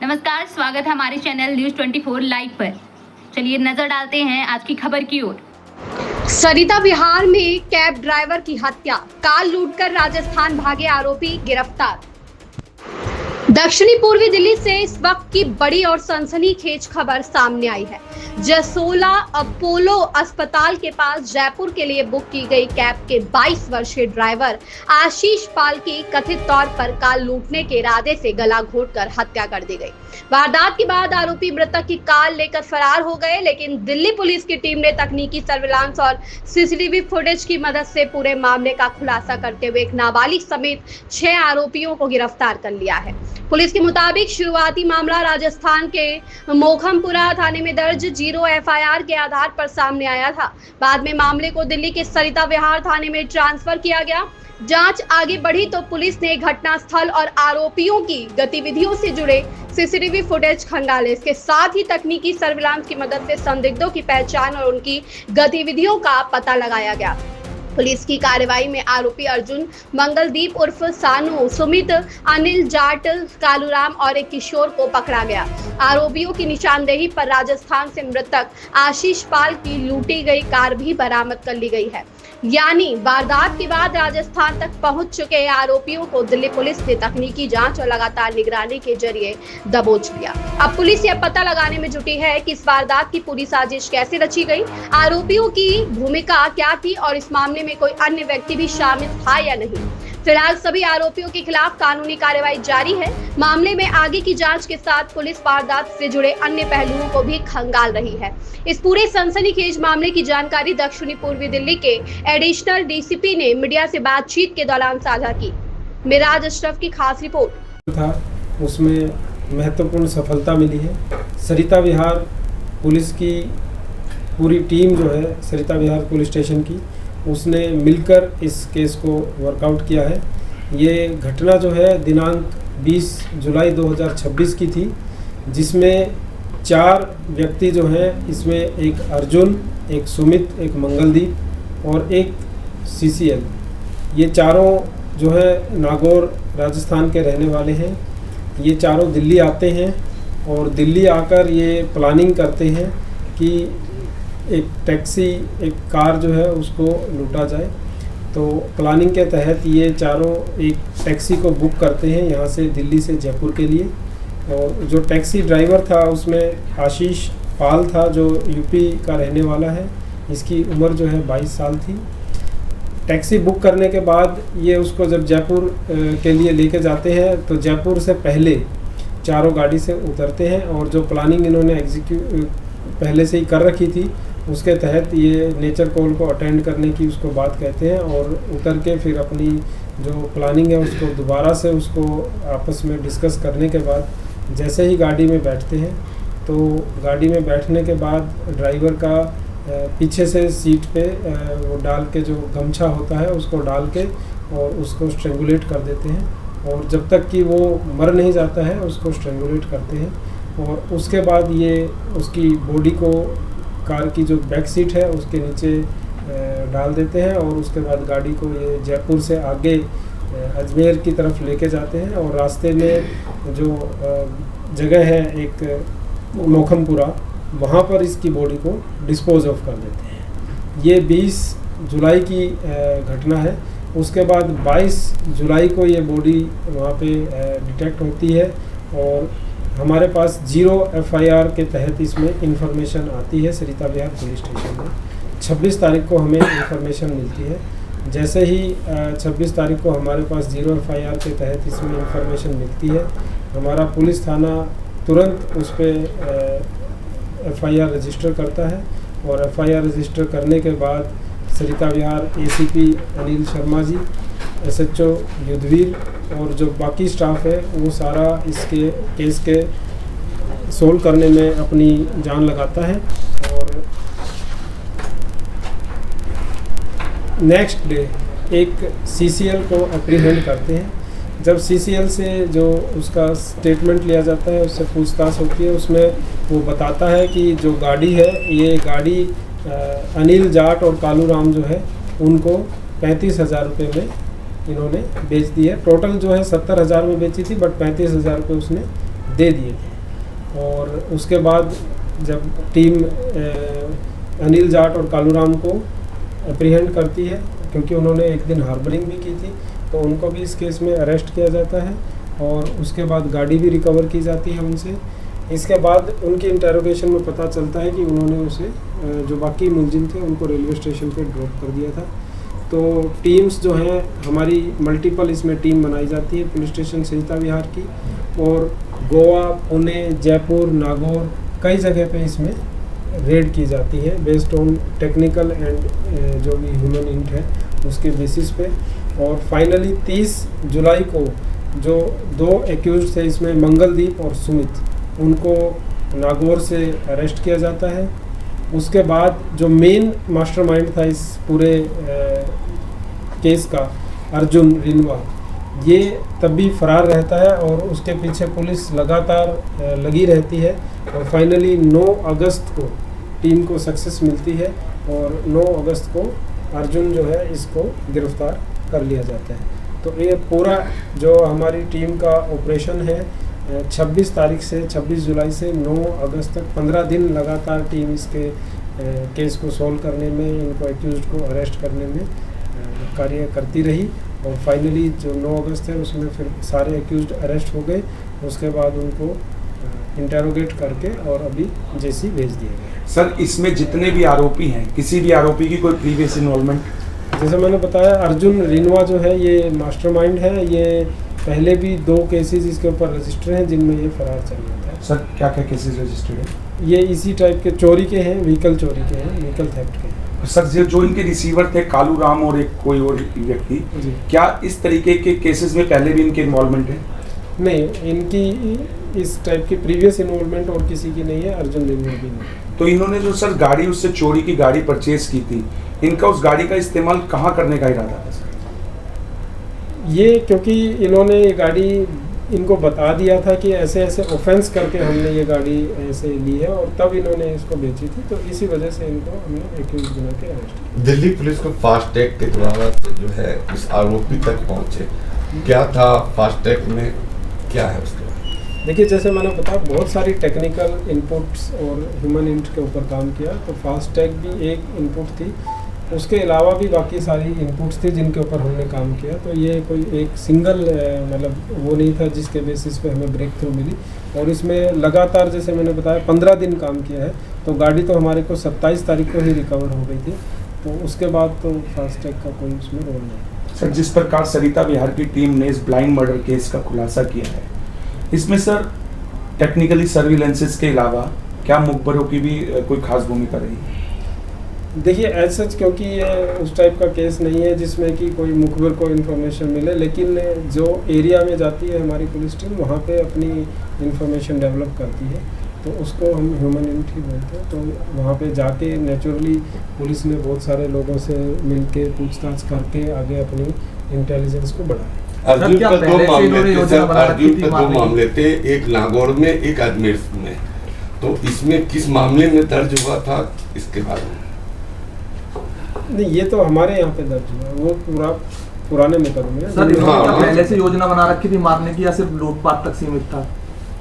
नमस्कार, स्वागत है हमारे चैनल न्यूज 24 लाइव पर। चलिए नजर डालते हैं आज की खबर की ओर। सरिता विहार में कैब ड्राइवर की हत्या, कार लूटकर राजस्थान भागे आरोपी गिरफ्तार। दक्षिणी पूर्वी दिल्ली से इस वक्त की बड़ी और सनसनीखेज खबर सामने आई है। जसोला अपोलो अस्पताल के पास जयपुर के लिए बुक की गई कैब के 22 वर्षीय ड्राइवर आशीष पाल की कथित तौर पर कार लूटने के इरादे से गला घोंटकर हत्या कर दी गई। वारदात के बाद आरोपी मृतक की कार लेकर फरार हो गए, लेकिन दिल्ली पुलिस की टीम ने तकनीकी सर्विलांस और सीसीटीवी फुटेज की मदद से पूरे मामले का खुलासा करते हुए एक नाबालिग समेत 6 आरोपियों को गिरफ्तार कर लिया है। पुलिस के मुताबिक शुरुआती मामला राजस्थान के मोखमपुरा थाने में दर्ज 0 एफआईआर के आधार पर सामने आया था। बाद में मामले को दिल्ली के सरिता विहार थाने में ट्रांसफर किया गया। जांच आगे बढ़ी तो पुलिस ने घटनास्थल और आरोपियों की गतिविधियों से जुड़े सीसीटीवी फुटेज खंगाले। इसके साथ ही तकनीकी सर्विलांस की मदद से संदिग्धों की पहचान और उनकी गतिविधियों का पता लगाया गया। पुलिस की कार्रवाई में आरोपी अर्जुन मंगलदीप उर्फ सानू, सुमित, अनिल जाट, कालूराम और एक किशोर को पकड़ा गया। आरोपियों की निशानदेही पर राजस्थान से मृतक आशीष पाल की लूटी गई कार भी बरामद कर ली गई है। यानी वारदात के बाद राजस्थान तक पहुंच चुके आरोपियों को दिल्ली पुलिस ने तकनीकी जांच और लगातार निगरानी के जरिए दबोच लिया। अब पुलिस यह पता लगाने में जुटी है कि इस वारदात की पूरी साजिश कैसे रची गई, आरोपियों की भूमिका क्या थी और इस मामले में कोई अन्य व्यक्ति भी शामिल था या नहीं। फिलहाल सभी आरोपियों के खिलाफ कानूनी कार्रवाई जारी है। मामले में आगे की जांच के साथ पुलिस वारदात से जुड़े अन्य पहलुओं को भी खंगाल रही है। इस पूरे सनसनीखेज मामले की जानकारी दक्षिणी पूर्वी दिल्ली के एडिशनल डीसीपी ने मीडिया से बातचीत के दौरान साझा की। मिराज अशरफ की खास रिपोर्ट था, उसमें महत्वपूर्ण सफलता मिली है। सरिता विहार पुलिस की पूरी टीम जो है सरिता विहार पुलिस स्टेशन की, उसने मिलकर इस केस को वर्कआउट किया है। ये घटना जो है दिनांक 20 जुलाई 2026 की थी, जिसमें 4 व्यक्ति जो हैं, इसमें एक अर्जुन, एक सुमित, एक मंगलदीप और एक सीसीएल, ये चारों जो है नागौर राजस्थान के रहने वाले हैं। ये चारों दिल्ली आते हैं और दिल्ली आकर ये प्लानिंग करते हैं कि एक टैक्सी, एक कार जो है उसको लूटा जाए। तो प्लानिंग के तहत ये चारों एक टैक्सी को बुक करते हैं यहाँ से दिल्ली से जयपुर के लिए। और जो टैक्सी ड्राइवर था उसमें आशीष पाल था, जो यूपी का रहने वाला है। इसकी उम्र जो है 22 साल थी। टैक्सी बुक करने के बाद ये उसको जब जयपुर के लिए लेके जाते हैं तो जयपुर से पहले चारों गाड़ी से उतरते हैं और जो प्लानिंग इन्होंने पहले से ही कर रखी थी उसके तहत ये नेचर कॉल को अटेंड करने की उसको बात कहते हैं और उतर के फिर अपनी जो प्लानिंग है उसको दोबारा से उसको आपस में डिस्कस करने के बाद जैसे ही गाड़ी में बैठते हैं तो गाड़ी में बैठने के बाद ड्राइवर का पीछे से सीट पे वो डाल के जो गमछा होता है उसको डाल के और उसको स्ट्रेंगुलेट कर देते हैं और जब तक कि वो मर नहीं जाता है उसको स्ट्रेंगुलेट करते हैं। और उसके बाद ये उसकी बॉडी को कार की जो बैक सीट है उसके नीचे डाल देते हैं और उसके बाद गाड़ी को ये जयपुर से आगे अजमेर की तरफ लेके जाते हैं और रास्ते में जो जगह है एक मोखमपुरा, वहाँ पर इसकी बॉडी को डिस्पोज ऑफ कर देते हैं। ये 20 जुलाई की घटना है। उसके बाद 22 जुलाई को ये बॉडी वहाँ पे डिटेक्ट होती है और हमारे पास 0 एफआईआर के तहत इसमें इंफॉर्मेशन आती है सरिता विहार पुलिस स्टेशन में। 26 तारीख को हमें इंफॉर्मेशन मिलती है। जैसे ही 26 तारीख को हमारे पास 0 एफआईआर के तहत इसमें इंफॉर्मेशन मिलती है, हमारा पुलिस थाना तुरंत उस पर एफआईआर रजिस्टर करता है और एफआईआर रजिस्टर करने के बाद सरिता विहार एसीपी अनिल शर्मा जी, एसएचओ युद्धवीर और जो बाकी स्टाफ है वो सारा इसके केस के सोल्व करने में अपनी जान लगाता है। और नेक्स्ट डे एक सीसीएल को एप्रीहेंड करते हैं। जब सीसीएल से जो उसका स्टेटमेंट लिया जाता है, उससे पूछताछ होती है, उसमें वो बताता है कि जो गाड़ी है ये गाड़ी अनिल जाट और कालूराम जो है उनको 35,000 रुपये में इन्होंने बेच दी है। टोटल जो है 70,000 में बेची थी, बट 35,000 रुपये उसने दे दिए थे। और उसके बाद जब टीम अनिल जाट और कालूराम को अप्रीहेंड करती है, क्योंकि उन्होंने एक दिन हार्बरिंग भी की थी, तो उनको भी इस केस में अरेस्ट किया जाता है और उसके बाद गाड़ी भी रिकवर की जाती है उनसे। इसके बाद उनकी इंटेरोगेशन में पता चलता है कि उन्होंने उसे जो बाकी मुलजिम थे उनको रेलवे स्टेशन पे ड्रॉप कर दिया था। तो टीम्स जो हैं हमारी मल्टीपल इसमें टीम बनाई जाती है पुलिस स्टेशन सरिता विहार की, और गोवा, पुणे, जयपुर, नागौर कई जगह पे इसमें रेड की जाती है बेस्ड ऑन टेक्निकल एंड जो भी ह्यूमन इंट है उसके बेसिस पे। और फाइनली 30 जुलाई को जो 2 एक्यूज थे इसमें, मंगलदीप और सुमित, उनको नागौर से अरेस्ट किया जाता है। उसके बाद जो मेन मास्टरमाइंड था इस पूरे केस का, अर्जुन रिनवा, ये तब भी फरार रहता है और उसके पीछे पुलिस लगातार लगी रहती है। और फाइनली 9 अगस्त को टीम को सक्सेस मिलती है और 9 अगस्त को अर्जुन जो है इसको गिरफ्तार कर लिया जाता है। तो ये पूरा जो हमारी टीम का ऑपरेशन है 26 तारीख से 26 जुलाई से 9 अगस्त तक 15 दिन लगातार टीम इसके केस को सॉल्व करने में, इनको एक्यूज को अरेस्ट करने में कार्य करती रही। और फाइनली जो 9 अगस्त है उसमें फिर सारे एक्यूज अरेस्ट हो गए। उसके बाद उनको इंटेरोगेट करके और अभी जेसी भेज दिए गए। सर, इसमें जितने भी आरोपी हैं, किसी भी आरोपी की कोई प्रीवियस इन्वॉल्वमेंट? जैसे मैंने बताया, अर्जुन रिनवा जो है ये मास्टरमाइंड है। ये पहले भी 2 केसेस इसके ऊपर रजिस्टर हैं जिनमें ये फरार चल रहा था। सर, क्या क्या केसेस रजिस्टर्ड है? ये इसी टाइप के चोरी के हैं, व्हीकल चोरी के हैं, व्हीकल थेफ्ट के हैं। सर, जो इनके रिसीवर थे कालूराम और एक कोई और व्यक्ति, क्या इस तरीके के केसेस में पहले भी इनके इन्वॉल्वमेंट है? नहीं, इनकी इस टाइप की प्रीवियस इन्वॉल्वमेंट और किसी की नहीं है, अर्जुन रिनवा भी नहीं। तो इन्होंने जो सर गाड़ी उससे चोरी की गाड़ी परचेज की थी, इनका उस गाड़ी का इस्तेमाल कहाँ करने का इरादा था? ये क्योंकि इन्होंने ये गाड़ी इनको बता दिया था कि ऐसे ऐसे ऑफेंस करके हमने ये गाड़ी ऐसे ली है, और तब इन्होंने इसको बेची थी, तो इसी वजह से इनको हमने एक्यूज बना के अरेस्ट किया। दिल्ली पुलिस को फास्ट टैग के द्वारा जो है इस आरोपी तक पहुंचे, क्या था फास्ट टैग में, क्या है उसके? देखिए, जैसे मैंने बताया, बहुत सारी टेक्निकल इनपुट्स और ह्यूमन इंट के ऊपर काम किया, तो फास्ट टैग भी एक इनपुट थी। उसके अलावा भी बाकी सारी इनपुट्स थी जिनके ऊपर हमने काम किया। तो ये कोई एक सिंगल मतलब वो नहीं था जिसके बेसिस पे हमें ब्रेक थ्रू मिली। और इसमें लगातार, जैसे मैंने बताया, 15 दिन काम किया है। तो गाड़ी तो हमारे को 27 तारीख को ही रिकवर हो गई थी, तो उसके बाद तो फास्ट टैग का कोई उसमें रोल नहीं। सर, जिस प्रकार सरिता विहार की टीम ने इस ब्लाइंड मर्डर केस का खुलासा किया है, इसमें सर टेक्निकली सर्विलेंसेस के अलावा क्या मुखबरों की भी कोई खास भूमिका रही? देखिए, एज सच क्योंकि ये उस टाइप का केस नहीं है जिसमें कि कोई मुखबिर को इन्फॉर्मेशन मिले, लेकिन जो एरिया में जाती है हमारी पुलिस टीम, वहाँ पे अपनी इन्फॉर्मेशन डेवलप करती है, तो उसको हम ह्यूमन इंट ही बोलते हैं। तो वहाँ पे जाके नेचुरली पुलिस ने बहुत सारे लोगों से मिल के पूछताछ करके आगे अपनी इंटेलिजेंस को बढ़ाया। अर्जुन का 2 मामले थे, एक नागौर में, एक अजमेर में। तो इसमें किस मामले में दर्ज हुआ था, इसके बारे में? नहीं, ये तो हमारे यहाँ पे दर्ज हुआ, वो पूरा पुराने मुकदमे में। सर, इन्होंने पहले से योजना बना रखी थी मारने की, या सिर्फ लूटपाट तक सीमित था?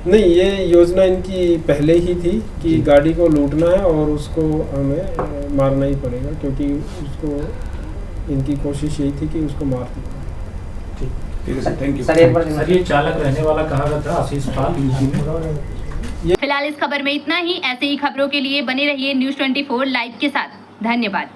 नहीं, ये योजना इनकी पहले ही थी कि गाड़ी को लूटना है और उसको हमें मारना ही पड़ेगा, क्योंकि उसको इनकी कोशिश यही थी कि उसको मार दें। ठीक है सर, थैंक यू। सर, ये चालक रहने वाला कहाँ का था? आशीष पाल यूपी में। फिलहाल इस खबर में इतना ही। ऐसे ही खबरों के लिए बने रहिए News 24 लाइव के साथ। धन्यवाद।